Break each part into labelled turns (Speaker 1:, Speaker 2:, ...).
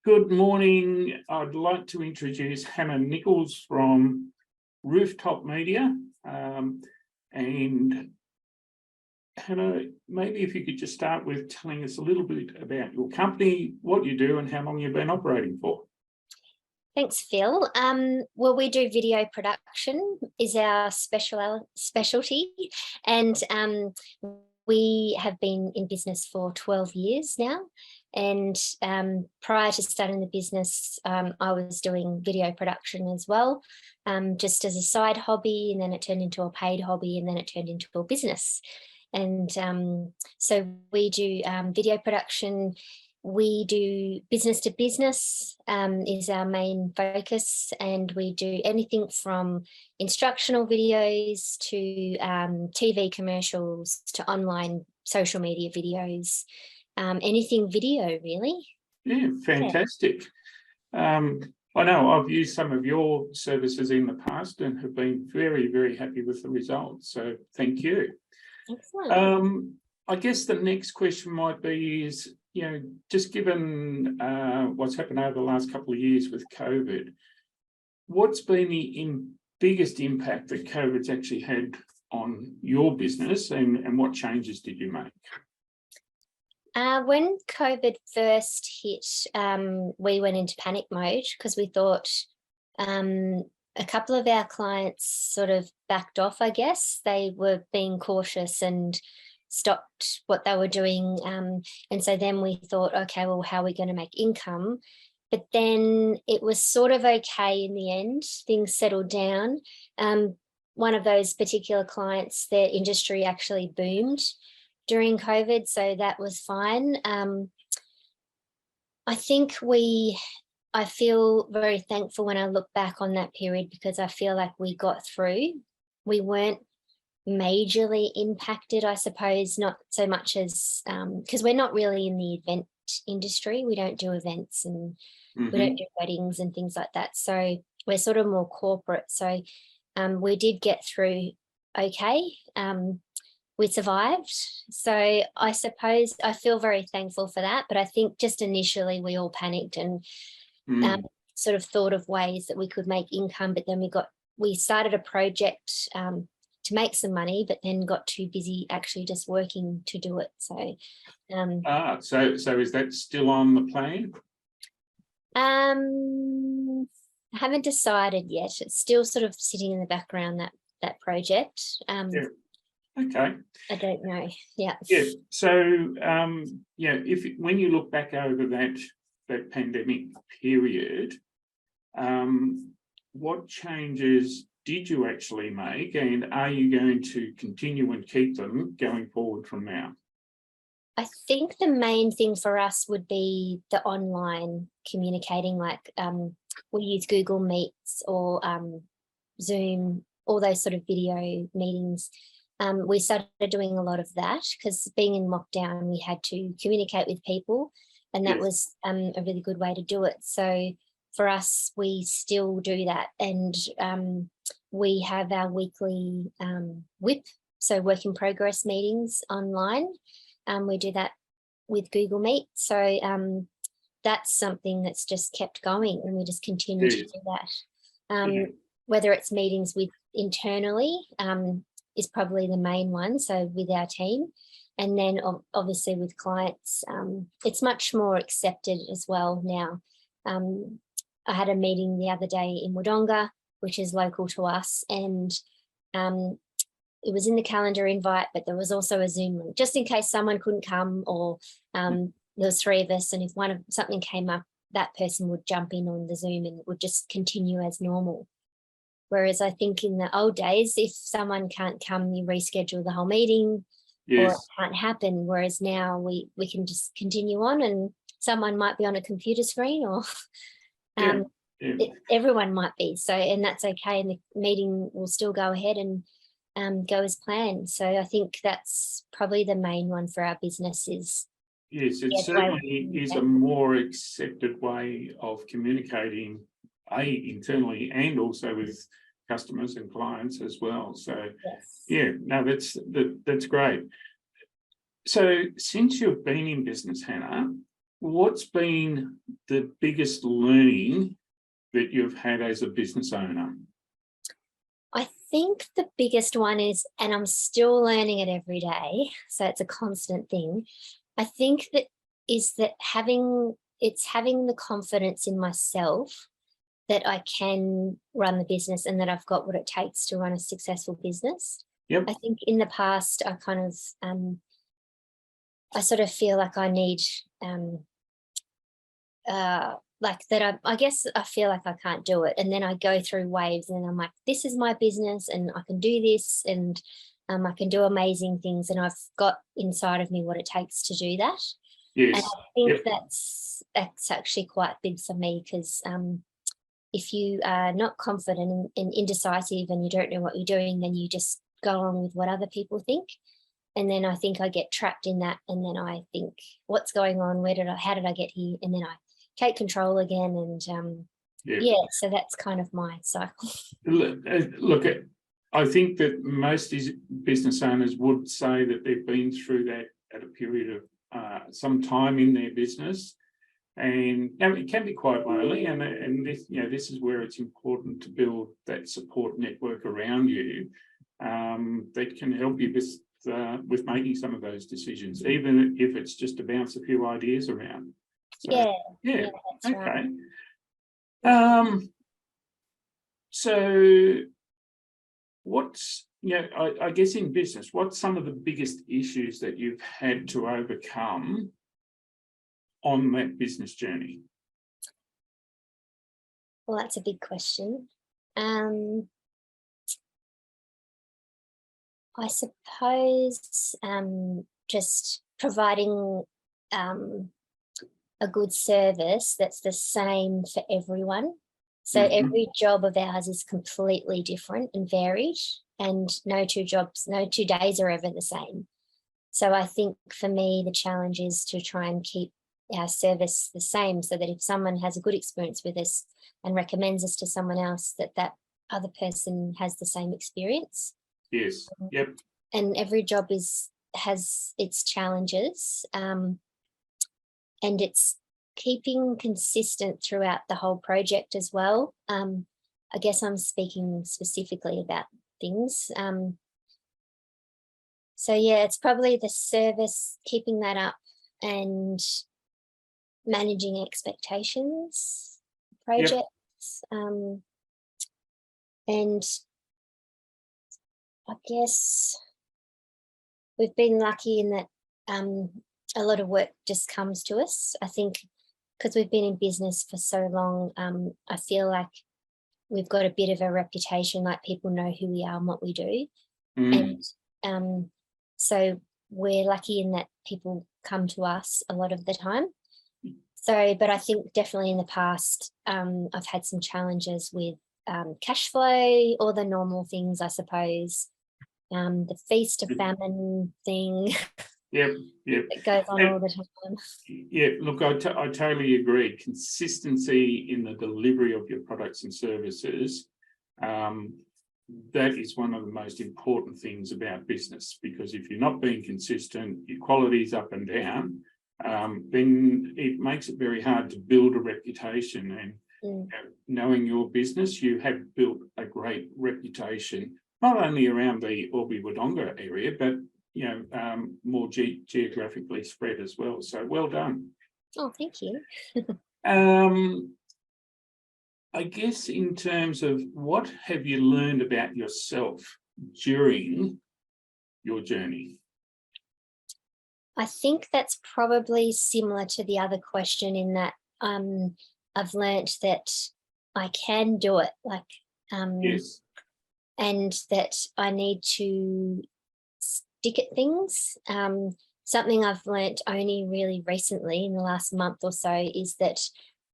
Speaker 1: Good morning. I'd like to introduce Hannah Nicholls from Rooftop Media. And Hannah, maybe if you could just start with telling us a little bit about your company, what you do and how long you've been operating for.
Speaker 2: Thanks, Phil. Well, we do video production is our specialty, and we have been in business for 12 years now. And prior to starting the business, I was doing video production as well, just as a side hobby, and then it turned into a paid hobby, and then it turned into a business. And so we do video production. We do business to business is our main focus, and we do anything from instructional videos to TV commercials to online social media videos, anything video really.
Speaker 1: Yeah, fantastic. Yeah. I know I've used some of your services in the past and have been very, very happy with the results. So thank you.
Speaker 2: Excellent.
Speaker 1: I guess the next question might be is, just given what's happened over the last couple of years with COVID, what's been the biggest impact that COVID's actually had on your business, and what changes did you make?
Speaker 2: When COVID first hit, we went into panic mode because we thought a couple of our clients sort of backed off, I guess. They were being cautious and stopped what they were doing. And so then we thought, okay, well, how are we going to make income? But then it was sort of okay in the end. Things settled down. One of those particular clients, their industry actually boomed during COVID, so that was fine. I feel very thankful when I look back on that period, because I feel like we got through. We weren't majorly impacted, I suppose, not so much as because we're not really in the event industry. We don't do events, and we don't do weddings and things like that. So we're sort of more corporate. So we did get through okay. We survived. So I suppose I feel very thankful for that. But I think just initially we all panicked and sort of thought of ways that we could make income. But then we started a project to make some money, but then got too busy actually just working to do it. So
Speaker 1: so is that still on the plan?
Speaker 2: I haven't decided yet. It's still sort of sitting in the background, that project.
Speaker 1: Yeah. Okay.
Speaker 2: I don't know. Yeah.
Speaker 1: Yeah. So when you look back over that pandemic period, what changes did you actually make, and are you going to continue and keep them going forward from now?
Speaker 2: I think the main thing for us would be the online communicating, like we use Google Meets or Zoom, all those sort of video meetings. We started doing a lot of that because being in lockdown, we had to communicate with people, and that was a really good way to do it. So for us, we still do that, and we have our weekly WIP, so work in progress meetings online. We do that with Google Meet. So that's something that's just kept going, and we just continue to do that. Whether it's meetings with internally is probably the main one, so with our team. And then obviously with clients, it's much more accepted as well now. I had a meeting the other day in Wodonga, which is local to us, and it was in the calendar invite, but there was also a Zoom link just in case someone couldn't come, or there was 3 of us, and if something came up, that person would jump in on the Zoom and it would just continue as normal. Whereas I think in the old days, if someone can't come, you reschedule the whole meeting, or it can't happen. Whereas now we can just continue on, and someone might be on a computer screen, or everyone might be. So, and that's okay, and the meeting will still go ahead and go as planned. So I think that's probably the main one for our business is.
Speaker 1: Yes, it certainly is a more accepted way of communicating, internally and also with customers and clients as well. So that's great. So since you've been in business, Hannah, what's been the biggest learning that you've had as a business owner?
Speaker 2: I think the biggest one is, and I'm still learning it every day, so it's a constant thing. I think that is that having the confidence in myself that I can run the business and that I've got what it takes to run a successful business.
Speaker 1: Yep.
Speaker 2: I think in the past, I kind of, I sort of feel like I need, like that I guess I feel like I can't do it. And then I go through waves and I'm like, this is my business and I can do this and I can do amazing things. And I've got inside of me what it takes to do that.
Speaker 1: Yes.
Speaker 2: And I think
Speaker 1: Yep.
Speaker 2: that's actually quite big for me because if you are not confident and indecisive and you don't know what you're doing, then you just go along with what other people think. And then I think I get trapped in that. And then I think, what's going on? How did I get here? And then I take control again. And yeah, so that's kind of my cycle.
Speaker 1: Look, I think that most business owners would say that they've been through that at a period of some time in their business. And it can be quite lonely, and this, this is where it's important to build that support network around you that can help you with making some of those decisions, even if it's just to bounce a few ideas around. So, yeah,
Speaker 2: that's
Speaker 1: okay.
Speaker 2: Right.
Speaker 1: So, what's I guess in business, what's some of the biggest issues that you've had to overcome on that business journey?
Speaker 2: Well, that's a big question. I suppose just providing a good service that's the same for everyone. So every job of ours is completely different and varied, and no two days are ever the same. So I think for me, the challenge is to try and keep our service the same so that if someone has a good experience with us and recommends us to someone else, that other person has the same experience.
Speaker 1: Yes. Yep.
Speaker 2: And every job has its challenges, and it's keeping consistent throughout the whole project as well. I guess I'm speaking specifically about things. So yeah, it's probably the service, keeping that up and managing expectations, projects, and I guess we've been lucky in that a lot of work just comes to us. I think because we've been in business for so long, I feel like we've got a bit of a reputation, like people know who we are and what we do. And so we're lucky in that people come to us a lot of the time. So, but I think definitely in the past, I've had some challenges with cash flow, all the normal things, I suppose. The feast of famine thing.
Speaker 1: Yep.
Speaker 2: It goes on all the time.
Speaker 1: Yeah, look, I totally agree. Consistency in the delivery of your products and services, that is one of the most important things about business, because if you're not being consistent, your quality's up and down, then it makes it very hard to build a reputation. And knowing your business, you have built a great reputation, not only around the Albury-Wodonga area, but more geographically spread as well. So well done.
Speaker 2: Oh, thank you.
Speaker 1: I guess in terms of what have you learned about yourself during your journey?
Speaker 2: I think that's probably similar to the other question in that I've learnt that I can do it,
Speaker 1: Yes.
Speaker 2: And that I need to stick at things. Something I've learnt only really recently in the last month or so is that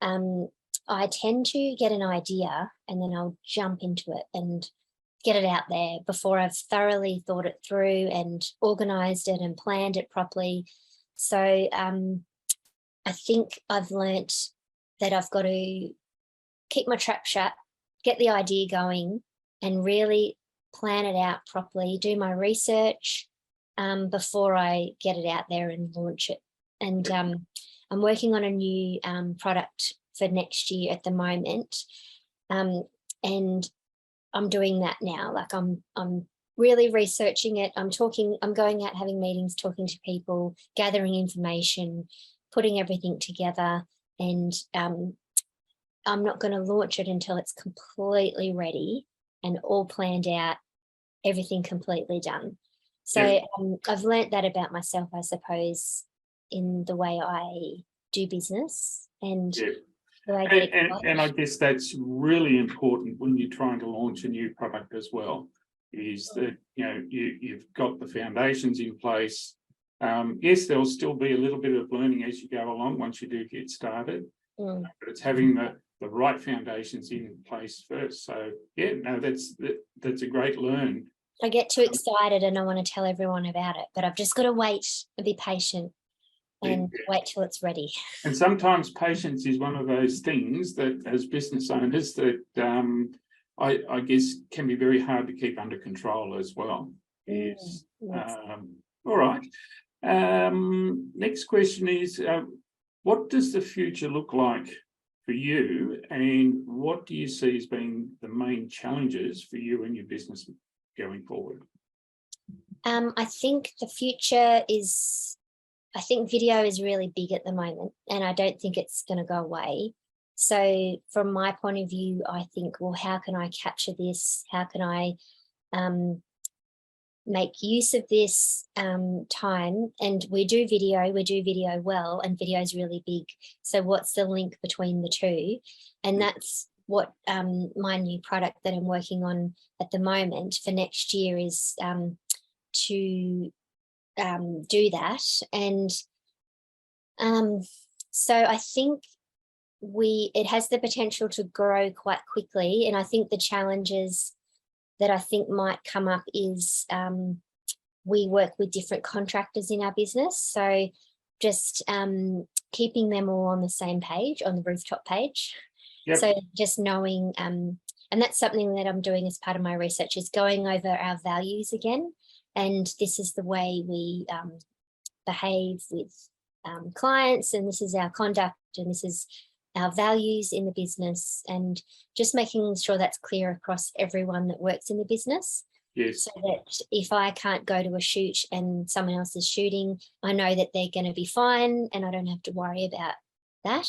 Speaker 2: I tend to get an idea and then I'll jump into it and get it out there before I've thoroughly thought it through and organised it and planned it properly. So I think I've learnt that I've got to keep my trap shut, get the idea going and really plan it out properly, do my research before I get it out there and launch it. And I'm working on a new product for next year at the moment, and I'm doing that now. Like I'm really researching it. I'm going out, having meetings, talking to people, gathering information, putting everything together, and I'm not going to launch it until it's completely ready and all planned out, everything completely done. So
Speaker 1: Yeah.
Speaker 2: I've learnt that about myself, I suppose, in the way I do business and
Speaker 1: Yeah.
Speaker 2: the way I get
Speaker 1: And I guess that's really important when you're trying to launch a new product as well, is that, you know, you've got the foundations in place. Yes, there'll still be a little bit of learning as you go along once you do get started, but it's having the right foundations in place first. So yeah, no, that's a great learn.
Speaker 2: I get too excited and I want to tell everyone about it, but I've just got to wait and be patient and wait till it's ready.
Speaker 1: And sometimes patience is one of those things that, as business owners, that I guess can be very hard to keep under control as well. Yes. All right. Next question is, what does the future look like for you, and what do you see as being the main challenges for you and your business going forward?
Speaker 2: I think the future is, I think video is really big at the moment, and I don't think it's going to go away. So from my point of view, I think, well, how can I capture this? How can I make use of this time? And we do video well, and video is really big. So what's the link between the two? And that's what my new product that I'm working on at the moment for next year is to do that. And so I think it has the potential to grow quite quickly. And I think the challenges that I think might come up is we work with different contractors in our business. So just keeping them all on the same page, on the Rooftop page.
Speaker 1: Yep.
Speaker 2: So just knowing, and that's something that I'm doing as part of my research, is going over our values again. And this is the way we behave with clients, and this is our conduct, and this is our values in the business, and just making sure that's clear across everyone that works in the business.
Speaker 1: Yes.
Speaker 2: So that if I can't go to a shoot and someone else is shooting, I know that they're going to be fine and I don't have to worry about that.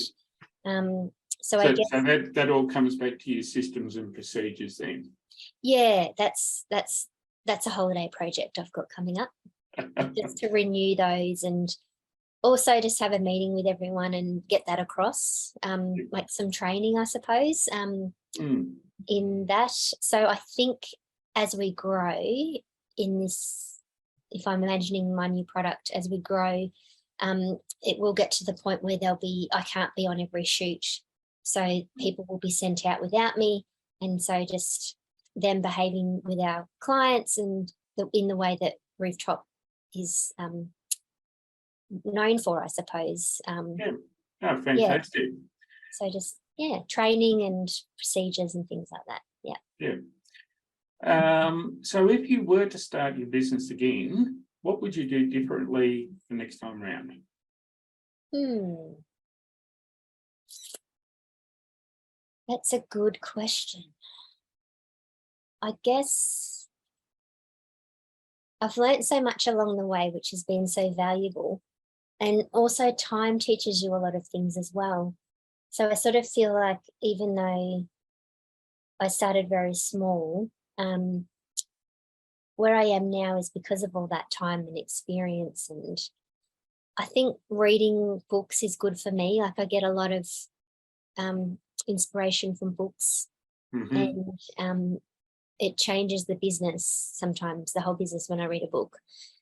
Speaker 2: So I guess
Speaker 1: that all comes back to your systems and procedures then.
Speaker 2: Yeah, that's a holiday project I've got coming up, just to renew those, and also just have a meeting with everyone and get that across, like some training, I suppose, in that. So I think as we grow in this, if I'm imagining my new product, as we grow, it will get to the point where I can't be on every shoot. So people will be sent out without me. And so just them behaving with our clients and in the way that Rooftop is known for, I suppose.
Speaker 1: Yeah. Oh, fantastic.
Speaker 2: Yeah. So just, training and procedures and things like that. Yeah.
Speaker 1: Yeah. So if you were to start your business again, what would you do differently the next time around?
Speaker 2: That's a good question. I guess I've learned so much along the way, which has been so valuable. And also time teaches you a lot of things as well. So I sort of feel like even though I started very small, where I am now is because of all that time and experience. And I think reading books is good for me. Like I get a lot of inspiration from books, and it changes the business sometimes, the whole business, when I read a book.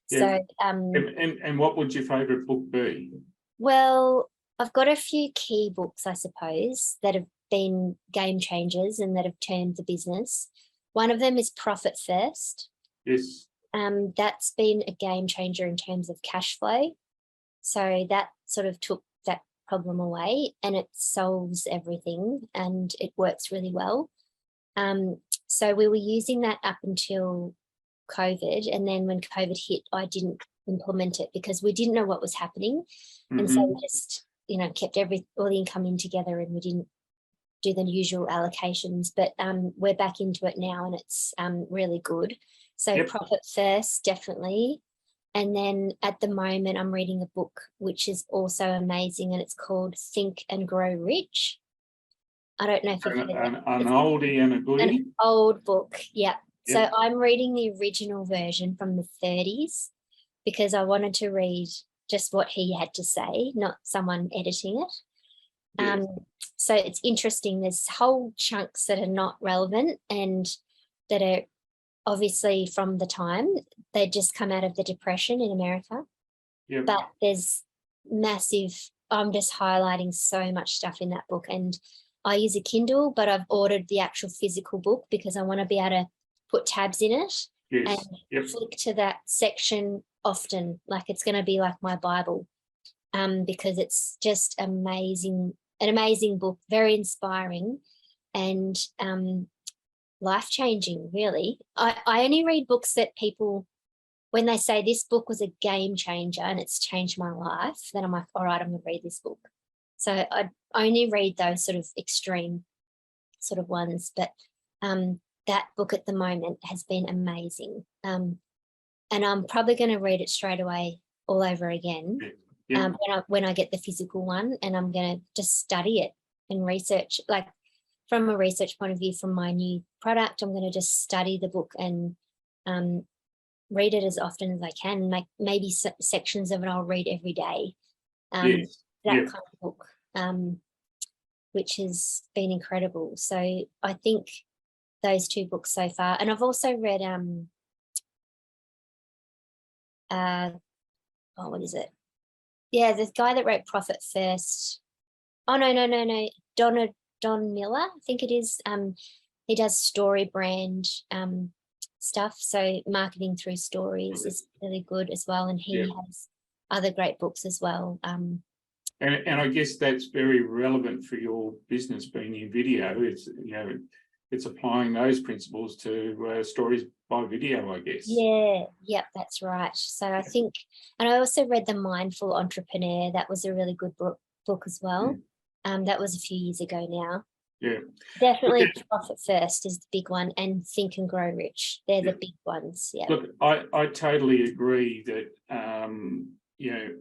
Speaker 1: Yeah.
Speaker 2: So
Speaker 1: and what would your favourite book be?
Speaker 2: Well, I've got a few key books, I suppose, that have been game changers and that have turned the business. One of them is Profit First.
Speaker 1: Yes.
Speaker 2: That's been a game changer in terms of cash flow. So that sort of took that problem away, and it solves everything and it works really well. So we were using that up until COVID, and then when COVID hit, I didn't implement it because we didn't know what was happening. And so we just kept all the income in together, and we didn't do the usual allocations, but we're back into it now, and it's really good. So
Speaker 1: Yep.
Speaker 2: profit first, definitely. And then at the moment, I'm reading a book which is also amazing, and it's called Think and Grow Rich. I don't know if you've heard
Speaker 1: An
Speaker 2: that.
Speaker 1: oldie and a goodie.
Speaker 2: An old book, yeah. So
Speaker 1: Yep.
Speaker 2: I'm reading the original version from the 30s because I wanted to read just what he had to say, not someone editing it.
Speaker 1: Yes.
Speaker 2: So it's interesting. There's whole chunks that are not relevant and that are obviously from the time. They just come out of the Depression in America.
Speaker 1: Yep.
Speaker 2: But there's massive, I'm just highlighting so much stuff in that book. And I use a Kindle, but I've ordered the actual physical book because I want to be able to put tabs in it
Speaker 1: Yes.
Speaker 2: and
Speaker 1: Yep.
Speaker 2: flick to that section often. Like it's going to be like my Bible, because it's just amazing, an amazing book, very inspiring and life-changing, really. I only read books that people, when they say this book was a game changer and it's changed my life, then I'm like, all right, I'm going to read this book. So I only read those sort of extreme sort of ones, but that book at the moment has been amazing. And I'm probably going to read it straight away all over again.
Speaker 1: Yeah.
Speaker 2: When I get the physical one, and I'm going to just study it and research, like from a research point of view, from my new product, I'm going to just study the book and read it as often as I can. Like maybe sections of it I'll read every day.
Speaker 1: Yes.
Speaker 2: That
Speaker 1: Yep.
Speaker 2: kind of book, which has been incredible. So I think those two books so far, and I've also read what is it? Yeah, the guy that wrote Profit First. Oh no. Don Miller, I think it is. He does story brand stuff. So marketing through stories is really good as well. And he has other great books as well.
Speaker 1: And I guess that's very relevant for your business being in video. It's, it's applying those principles to stories by video, I guess.
Speaker 2: Yeah, that's right. So I think, and I also read The Mindful Entrepreneur. That was a really good book as well. That was a few years ago now.
Speaker 1: Yeah.
Speaker 2: Definitely Profit First is the big one, and Think and Grow Rich. They're the big ones. Yeah.
Speaker 1: Look, I totally agree that,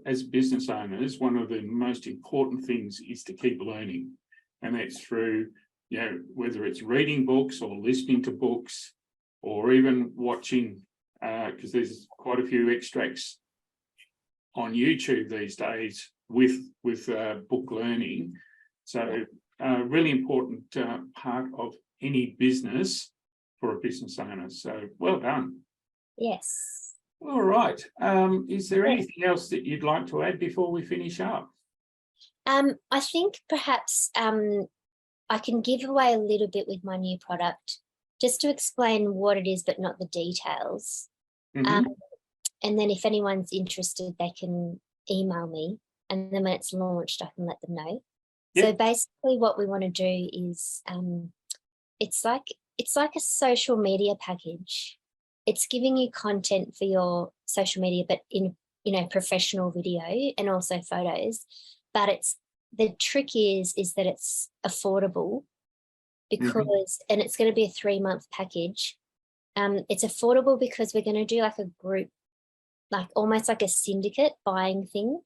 Speaker 1: as business owners, one of the most important things is to keep learning. And that's through, whether it's reading books or listening to books or even watching, because there's quite a few extracts on YouTube these days with book learning. So really important part of any business for a business owner. So well done.
Speaker 2: Yes.
Speaker 1: All right. Is there anything else that you'd like to add before we finish up?
Speaker 2: I think perhaps I can give away a little bit with my new product just to explain what it is, but not the details. And then if anyone's interested, they can email me. And then when it's launched, I can let them know.
Speaker 1: Yep.
Speaker 2: So basically what we want to do is it's like a social media package. It's giving you content for your social media, but in professional video and also photos. But the trick is that it's affordable because, and it's going to be a 3-month package. It's affordable because we're going to do like a group, like almost like a syndicate buying thing.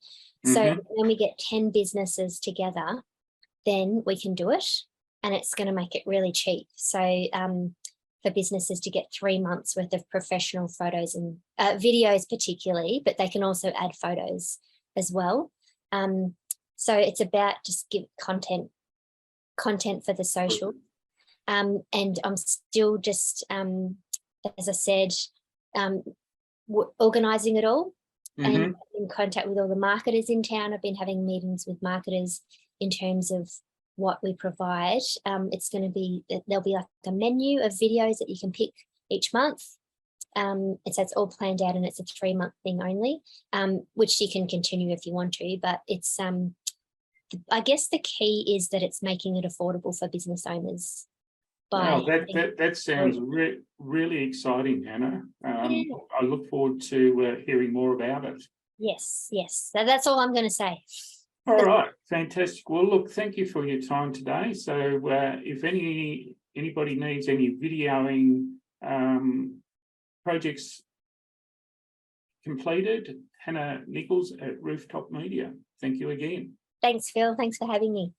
Speaker 2: So when we get 10 businesses together, then we can do it, and it's going to make it really cheap. So for businesses to get 3 months worth of professional photos and videos particularly, but they can also add photos as well. So it's about just give content for the social. And I'm still just, as I said, organising it all and in contact with all the marketers in town. I've been having meetings with marketers in terms of what we provide. It's going to be, there'll be like a menu of videos that you can pick each month. And so it's all planned out, and it's a 3-month thing only, which you can continue if you want to, but it's, I guess the key is that it's making it affordable for business owners.
Speaker 1: Wow, that sounds really exciting, Hannah. I look forward to hearing more about it.
Speaker 2: Yes. So that's all I'm going to say.
Speaker 1: All right, fantastic. Well, look, thank you for your time today. So if anybody needs any videoing projects completed, Hannah Nicholls at Rooftop Media. Thank you again.
Speaker 2: Thanks, Phil. Thanks for having me.